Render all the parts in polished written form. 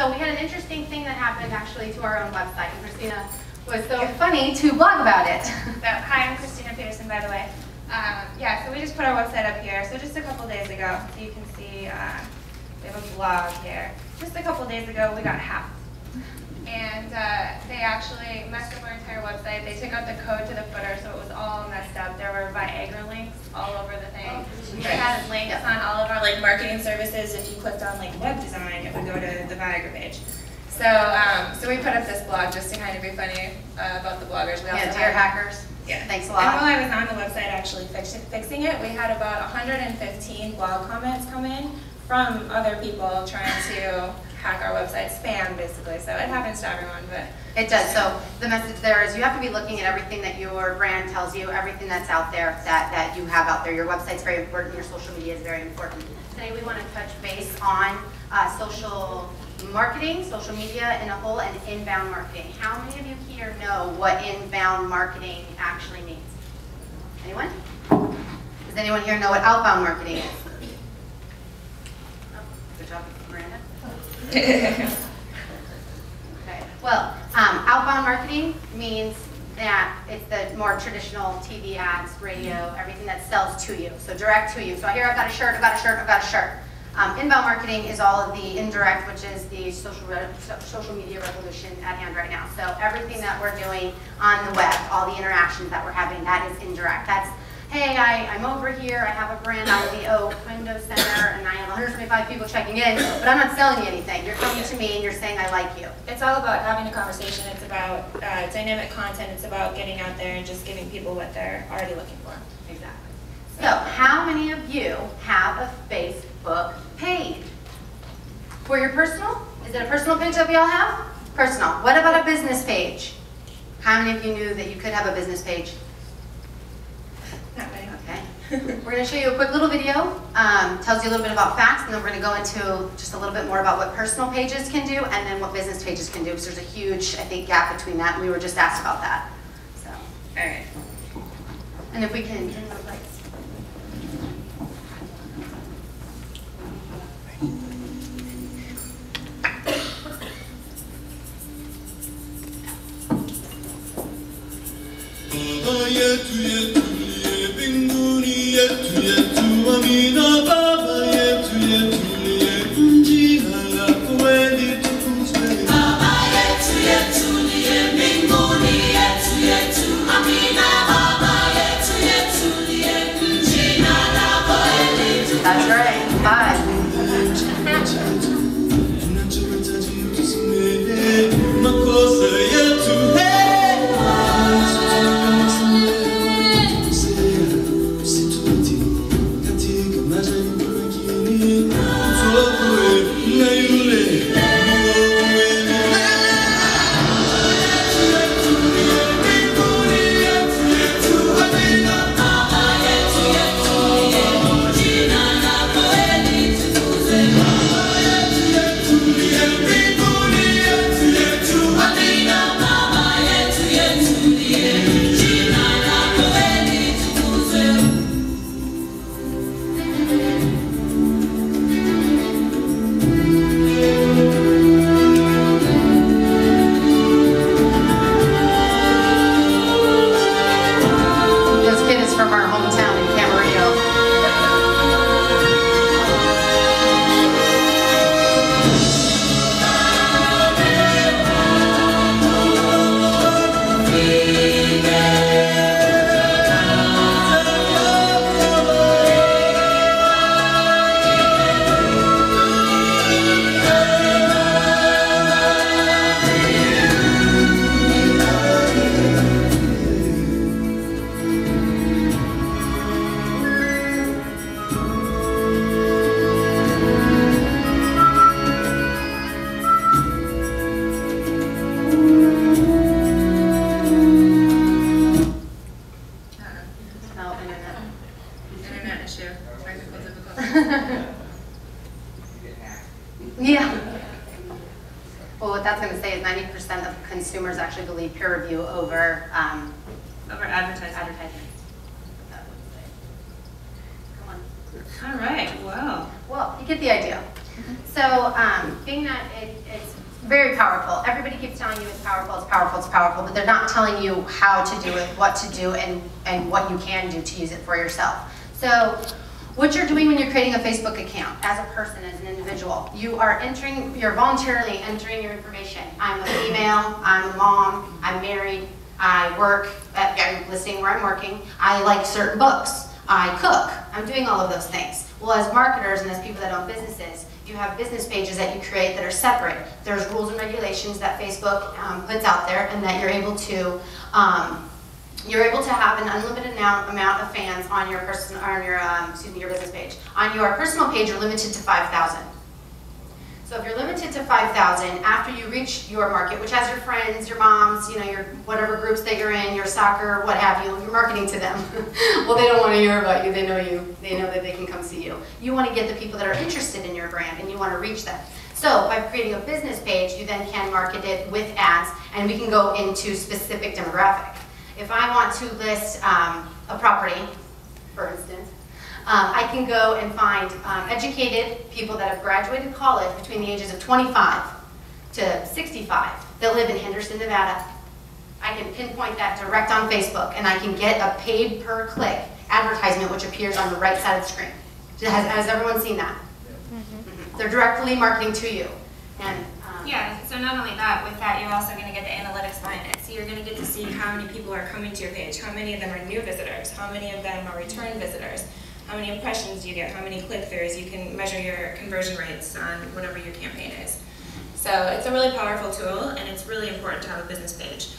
So we had an interesting thing that happened actually to our own website, and Christina was so funny to blog about it. So, hi, I'm Christina Peterson, by the way. Yeah, so we just put our website up here. So just a couple days ago, so you can see we have a blog here. Just a couple days ago, we got hacked. And they actually messed up our entire website. They took out the code to the footer, so it was all messed up. There were Viagra links all over the thing. It had links on all of our marketing services. If you clicked on web design, it would go to the Viagra page. So so we put up this blog just to kind of be funny about the bloggers. We also dear hackers. Yeah. Thanks a lot. And while I was on the website actually fixing it, we had about 115 blog comments come in from other people trying to hack our website, spam basically. So it happens to everyone, but it does. So the message there is you have to be looking at everything that your brand tells you, everything that's out there that you have out there. Your website's very important. Your social media is very important. Today we want to touch base on social marketing, social media in a whole, and inbound marketing. How many of you here know what inbound marketing actually means? Anyone? Does anyone here know what outbound marketing is? Oh, good job, Miranda. Okay. Well, outbound marketing means that it's the more traditional TV ads, radio, everything that sells to you, so direct to you. So here I've got a shirt, I've got a shirt, I've got a shirt. Inbound marketing is all of the indirect, which is the social media revolution at hand right now. So everything that we're doing on the web, all the interactions that we're having, that is indirect. That's, hey, I'm over here, I have a brand out of the Oak Window Center, and I have 125 people checking in, but I'm not selling you anything. You're coming to me and you're saying I like you. It's all about having a conversation. It's about dynamic content. It's about getting out there and just giving people what they're already looking for. Exactly. So how many of you have a Facebook page? For your personal? Is it a personal page that we all have? Personal. What about a business page? How many of you knew that you could have a business page? Not many. Okay. We're going to show you a quick little video. Tells you a little bit about facts, and then we're going to go into just a little bit more about what personal pages can do, and then what business pages can do, because there's a huge, I think, gap between that, and we were just asked about that. So, all right. And if we can turn the lights. That's right. 5. Yeah. Well, what that's going to say is 90% of consumers actually believe peer review over advertising. Come on. All right. Wow. Well, you get the idea. So being that it's very powerful, everybody keeps telling you it's powerful, it's powerful, it's powerful, but they're not telling you how to do it, what to do, and what you can do to use it for yourself. So what you're doing when you're creating a Facebook account as a person, as an individual, you're voluntarily entering your information. I'm a female, I'm a mom, I'm married, I work, I'm listing where I'm working, I like certain books, I cook, I'm doing all of those things. Well, as marketers and as people that own businesses, you have business pages that you create that are separate. There's rules and regulations that Facebook puts out there, and that you're able to have an unlimited amount of fans on your your business page. On your personal page, you're limited to 5,000. So if you're limited to 5,000, after you reach your market, which has your friends, your moms, your whatever groups that you're in, your soccer, what have you, you're marketing to them. Well, they don't want to hear about you. They know you. They know that they can come see you. You want to get the people that are interested in your brand, and you want to reach them. So by creating a business page, you then can market it with ads, and we can go into specific demographic. If I want to list a property, for instance, I can go and find educated people that have graduated college between the ages of 25 to 65 that live in Henderson, Nevada. I can pinpoint that direct on Facebook, and I can get a paid per click advertisement which appears on the right side of the screen. Has everyone seen that? Mm-hmm. They're directly marketing to you. And yeah, so not only that, with that you're also going to get the analytics behind it. So you're going to get to see how many people are coming to your page, how many of them are new visitors, how many of them are return visitors, how many impressions you get, how many click-throughs. You can measure your conversion rates on whatever your campaign is. So it's a really powerful tool, and it's really important to have a business page.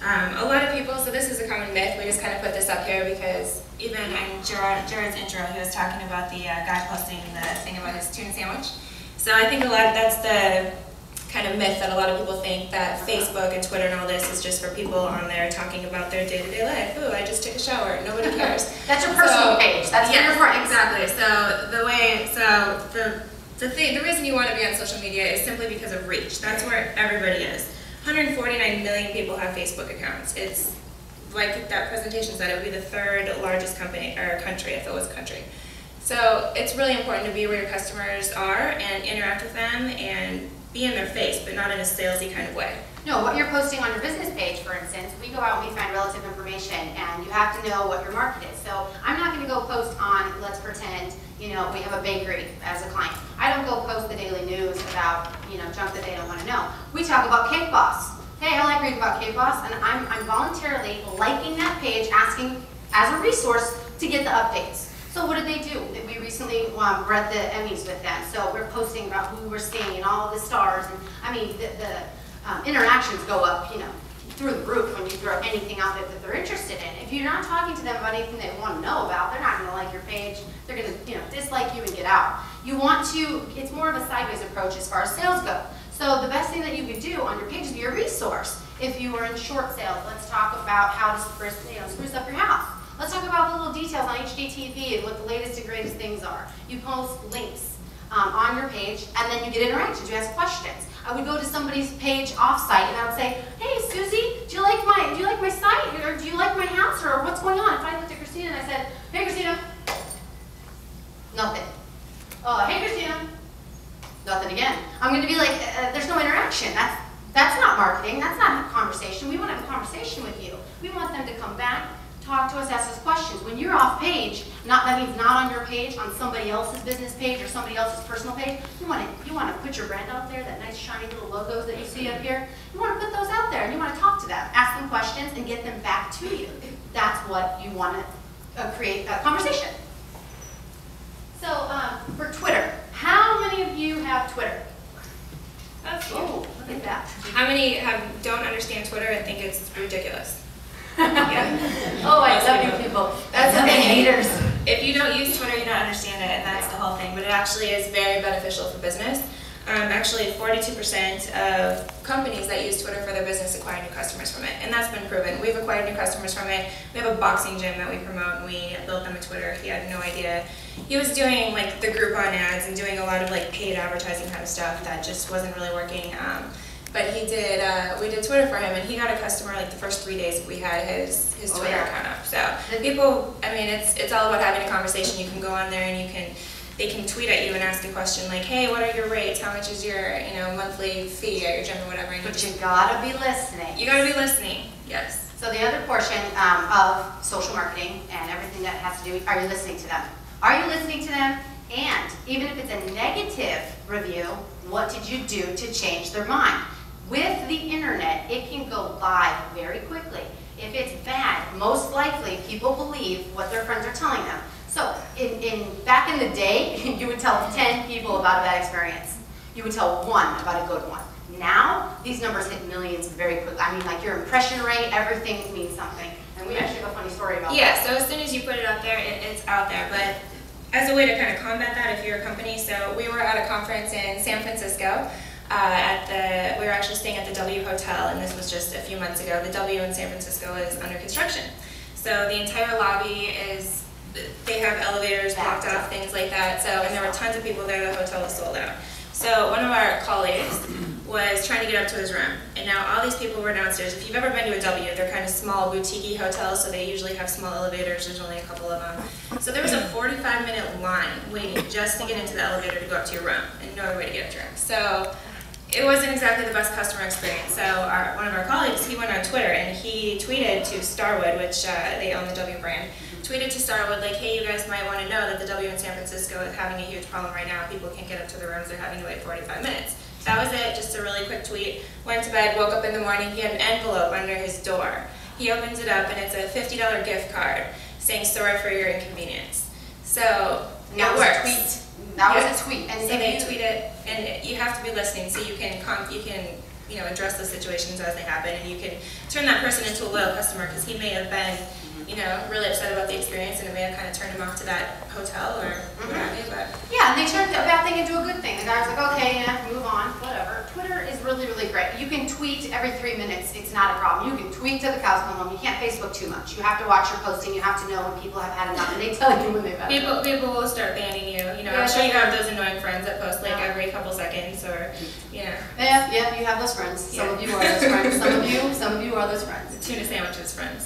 A lot of people, so this is a common myth, we just kind of put this up here because even in Jared's intro, he was talking about the guy posting the thing about his tuna sandwich. So I think that's the kind of myth that a lot of people think, that Facebook and Twitter and all this is just for people on there talking about their day-to-day life. Ooh, I just took a shower. Nobody cares. That's your personal page. That's your friends. Exactly. So the reason you want to be on social media is simply because of reach. That's where everybody is. 149 million people have Facebook accounts. It's like that presentation said, it would be the third largest company or country if it was a country. So it's really important to be where your customers are and interact with them and be in their face, but not in a salesy kind of way. No, what you're posting on your business page, for instance, we go out and we find relative information, and you have to know what your market is. So I'm not going to go post on, let's pretend, we have a bakery as a client. I don't go post the daily news about, junk that they don't want to know. We talk about Cake Boss. Hey, I like reading about Cake Boss, and I'm voluntarily liking that page, asking as a resource to get the updates. So what did they do? We recently were at the Emmys with them, so we're posting about who we're seeing and all of the stars, and I mean the interactions go up, through the roof when you throw anything out there that they're interested in. If you're not talking to them about anything they want to know about, they're not going to like your page. They're going to dislike you and get out. You want to. It's more of a sideways approach as far as sales go. So the best thing that you could do on your page is be a resource. If you are in short sales, let's talk about how to spruce up your house. Let's talk about the little details on HGTV and what the latest and greatest things are. You post links on your page, and then you get interactions. You ask questions. I would go to somebody's page off-site, and I would say, "Hey, Susie, do you like my site, or do you like my house, or what's going on?" If I looked at Christina and I said, "Hey, Christina," nothing. "Hey, Christina," nothing again. I'm going to be like, "There's no interaction. That's not marketing. That's not a conversation. We want to have a conversation with you. We want them to come back, talk to us, ask us questions." When you're off page, that means not on your page, on somebody else's business page or somebody else's personal page. You want to put your brand out there, that nice shiny little logos that you see up here. You want to put those out there, and you want to talk to them, ask them questions, and get them back to you. That's what you want to create a conversation. So for Twitter, how many of you have Twitter? That's cool. Oh, look at that. How many don't understand Twitter and think it's ridiculous? Yeah. Oh, I love you people. That's the thing, haters. If you don't use Twitter, you don't understand it, and that's the whole thing. But it actually is very beneficial for business. Actually, 42% of companies that use Twitter for their business acquire new customers from it, and that's been proven. We've acquired new customers from it. We have a boxing gym that we promote, and we built them a Twitter. He had no idea. He was doing like the Groupon ads and doing a lot of like paid advertising kind of stuff that just wasn't really working. But he did. We did Twitter for him, and he got a customer like the first 3 days we had his Twitter account up. So people, I mean, it's all about having a conversation. You can go on there and you can they can tweet at you and ask a question like, hey, what are your rates? How much is your monthly fee at your gym or whatever? And But you gotta be listening. You gotta be listening, yes. So the other portion of social marketing and everything that has to do, are you listening to them? Are you listening to them? And even if it's a negative review, what did you do to change their mind? With the internet, it can go live very quickly. If it's bad, most likely people believe what their friends are telling them. So back in the day, you would tell 10 people about a bad experience. You would tell one about a good one. Now, these numbers hit millions very quickly. I mean, like your impression rate, everything means something. And we actually have a funny story about that. Yeah, so as soon as you put it out there, it's out there. But as a way to kind of combat that, if you're a company, so we were at a conference in San Francisco. We were actually staying at the W Hotel, and this was just a few months ago. The W in San Francisco is under construction. So the entire lobby is, they have elevators blocked off, things like that. So, and there were tons of people there. The hotel was sold out. So one of our colleagues was trying to get up to his room, and now all these people were downstairs. If you've ever been to a W, they're kind of small, boutique-y hotels, so they usually have small elevators. There's only a couple of them. So there was a 45-minute line waiting just to get into the elevator to go up to your room, and no other way to get up to your room. So it wasn't exactly the best customer experience. So one of our colleagues, he went on Twitter, and he tweeted to Starwood, which they own the W brand, tweeted to Starwood like, hey, you guys might want to know that the W in San Francisco is having a huge problem right now. People can't get up to their rooms. They're having to wait 45 minutes. That was it, just a really quick tweet. Went to bed, woke up in the morning, he had an envelope under his door. He opens it up, and it's a $50 gift card saying sorry for your inconvenience. So That was a tweet. That was a tweet. And so they tweet it, and you have to be listening so you can address those situations as they happen, and you can turn that person into a loyal customer, because he may have been really upset about the experience, and it may have kind of turned him off to that hotel or what have you. But yeah, and they turned a bad thing into a good thing. The guy was like, okay, yeah, move on, whatever. Twitter is really, really great. You can tweet every 3 minutes. It's not a problem. You can tweet till the cows come home. You can't Facebook too much. You have to watch your posting. You have to know when people have had enough, and they tell you when they've had enough. People will start banning you. I'm sure you have those annoying friends that post like every couple seconds, or Yeah, you have those friends. Some of you are those friends. Some of you are those friends. Tuna sandwiches friends.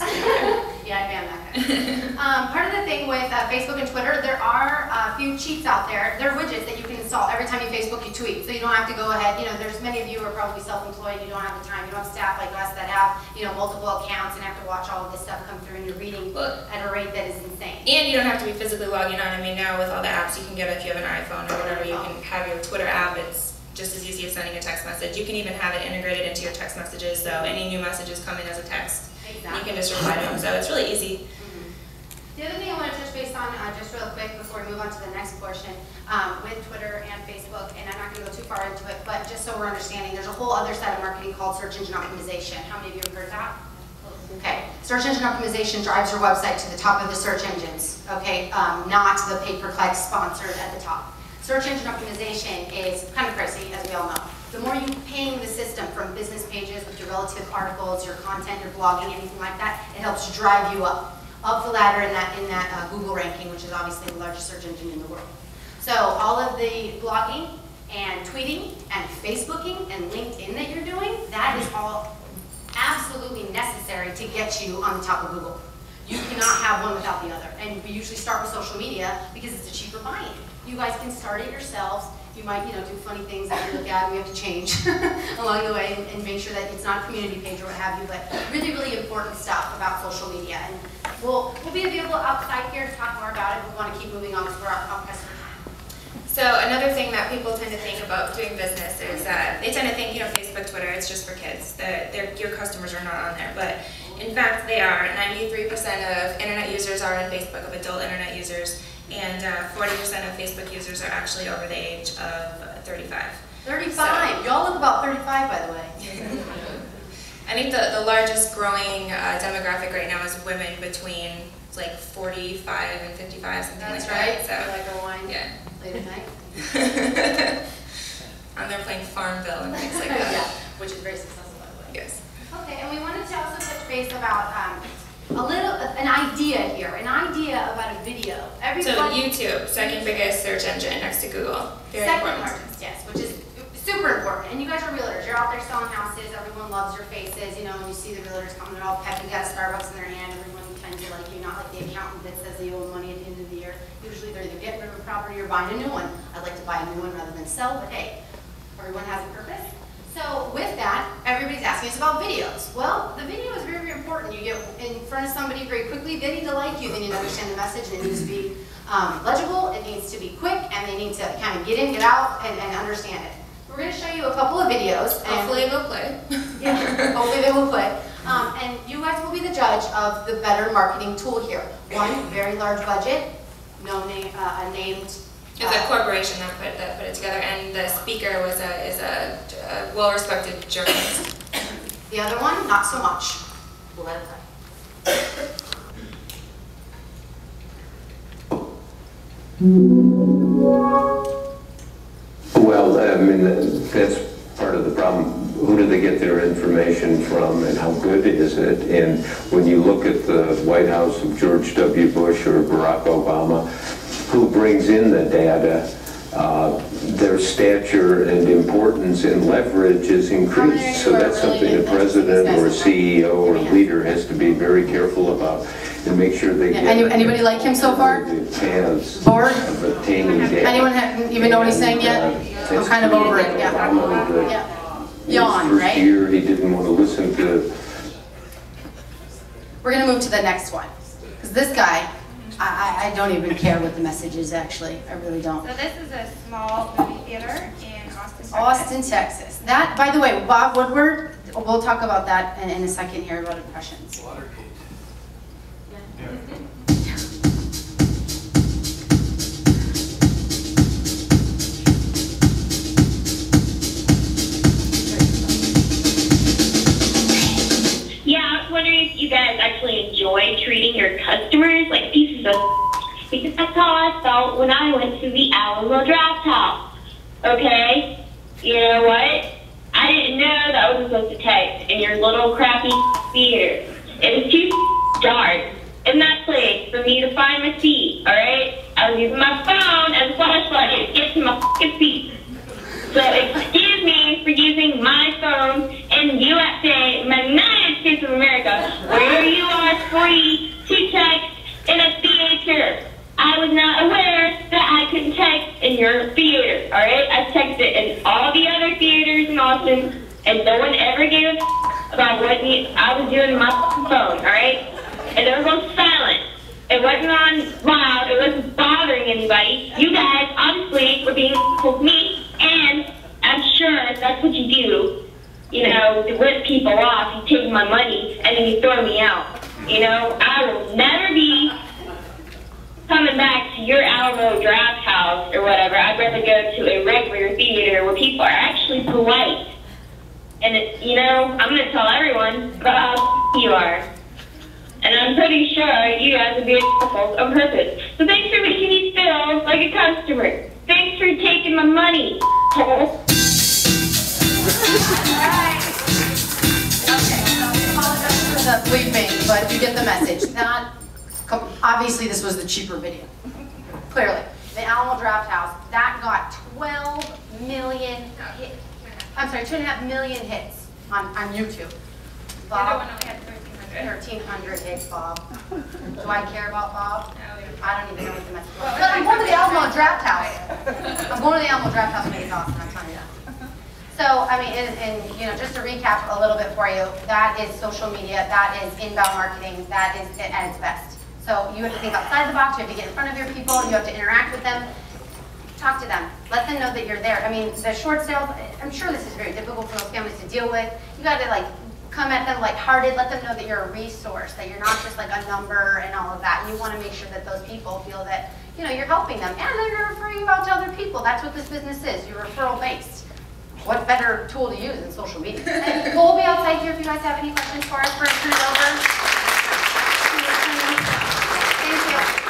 Yeah, I ban that guy. Part of the thing with Facebook and Twitter, there are a few cheats out there. There are widgets that you can install every time you Facebook, you tweet. So you don't have to go ahead. There's many of you who are probably self-employed. You don't have the time. You don't have staff like us that have multiple accounts and have to watch all of this stuff come through, and you're reading at a rate that is insane. And you don't have to be physically logging on. I mean, now with all the apps you can get, if you have an iPhone or whatever, you can have your Twitter app. It's just as easy as sending a text message. You can even have it integrated into your text messages, so any new messages come in as a text. Exactly. You can just reply to them, so it's really easy. The other thing I want to touch base on, just real quick before we move on to the next portion, with Twitter and Facebook, and I'm not going to go too far into it, but just so we're understanding, there's a whole other side of marketing called search engine optimization. How many of you have heard that? Okay, search engine optimization drives your website to the top of the search engines, okay, not the pay-per-click sponsored at the top. Search engine optimization is kind of pricey, as we all know. The more you ping the system from business pages with your relative articles, your content, your blogging, anything like that, it helps drive you up the ladder in that Google ranking, which is obviously the largest search engine in the world. So all of the blogging and tweeting and Facebooking and LinkedIn that you're doing, that is all absolutely necessary to get you on the top of Google. You cannot have one without the other. And we usually start with social media because it's a cheaper buy-in. You guys can start it yourselves. You might, do funny things that you look at and we have to change along the way and make sure that it's not a community page or what have you, but really, really important stuff about social media. And we'll be available outside here to talk more about it. We want to keep moving on because we're up past our time. So another thing that people tend to think about doing business is that they tend to think, Facebook, Twitter, it's just for kids. Your customers are not on there, but in fact they are. 93% of internet users are on Facebook, of adult internet users. And 40% of Facebook users are actually over the age of 35. 35? Y'all look about 35, by the way. I think the largest growing demographic right now is women between like 45 and 55, something That's like right. that. So, like a wine yeah. late at night. And they're playing Farmville and things like that. Yeah, which is very successful, by the way. Yes. Okay, and we wanted to also touch base about an idea here, an idea about a video. So YouTube, second biggest search engine next to Google. Very second important. largest, yes, which is super important. And you guys are realtors. You're out there selling houses. Everyone loves your faces. When you see the realtors coming, they're all peppy, got a Starbucks in their hand. Everyone tend to like you, not like the accountant that says they owe money at the end of the year. Usually they're either getting rid of a property or buying a new one. I'd like to buy a new one rather than sell, but hey, everyone has a purpose. So with that, everybody's asking us about videos. Well, the video is very, very important. You get in front of somebody very quickly, they need to like you, they need to understand the message, and it needs to be legible, it needs to be quick, and they need to kind of get in, get out, and understand it. We're going to show you a couple of videos. And hopefully they'll play. Yeah, hopefully they will play. And you guys will be the judge of the better marketing tool here. One, very large budget, no name, named. It's a corporation that put it together, and the speaker is a well-respected journalist. The other one, not so much. We'll let it play. Well, I mean, that's part of the problem. Who do they get their information from, and how good is it? And when you look at the White House of George W. Bush or Barack Obama, who brings in the data, their stature and importance and leverage is increased. So that's something the president or CEO or leader has to be very careful about and make sure they get anybody like him so far? Paths Bored? of obtaining data. Anyone even know what he's saying yet? I'm kind of over it, yeah. Yawn, First right? year, he didn't want to listen to. We're going to move to the next one. Because this guy, I don't even care what the message is, actually. I really don't. So this is a small movie theater in Austin, Texas. Austin, Texas. That, by the way, Bob Woodward, we'll talk about that in a second here about impressions. Watergate. Yeah. Yeah, I was wondering if you guys actually enjoy treating your customers like pieces of because that's how I felt when I went to the Alamo Draft House. Okay? You know what? I didn't know that I wasn't supposed to text in your little crappy theater. It was too dark in that place for me to find my seat, alright? I was using my phone as a flashlight to get to my fucking seat. So excuse me for using my phone in USA, in the United States of America, where you are free to text in a theater. I was not aware that I couldn't text in your theater, alright? I texted in all the other theaters in Austin, and no one ever gave a about what I was doing on my phone, alright? And they were both silent. It wasn't on loud, it wasn't bothering anybody. You guys obviously were being with me, and I'm sure that's what you do, you know, to rip people off. You take my money, and then you throw me out. You know, I will never be coming back to your Alamo Draft House or whatever. I'd rather go to a regular theater where people are actually polite. And, you know, I'm going to tell everyone about how you are. And I'm pretty sure you guys would be assholes on purpose. So thanks for making me feel like a customer. Thanks for taking my money. Alright. Okay, so I apologize for the bleeping, but you get the message. Obviously, this was the cheaper video. Clearly. The Alamo Draft House, that got 12 million hits. I'm sorry, 2.5 million hits on YouTube. The other one Bob, only had 1,300. 1,300 hits, Bob. Do I care about Bob? No, we don't. I don't even know what the message was. But I'm going to the Alamo Draft House. I'm going to the Alamo Draft House when it's awesome, I'm telling you that. So, I mean, and you know, just to recap a little bit for you, that is social media, that is inbound marketing, that is it at its best. So you have to think outside the box, you have to get in front of your people, you have to interact with them, talk to them, let them know that you're there. I mean, the short sales, I'm sure this is very difficult for those families to deal with. You got to like come at them lighthearted, let them know that you're a resource, that you're not just like a number and all of that. You want to make sure that those people feel that, you know, you're helping them, and they're going to refer you out to other people. That's what this business is. You're referral based. What better tool to use than social media? And we'll be outside here if you guys have any questions for us. We're going to turn it over. Thank you.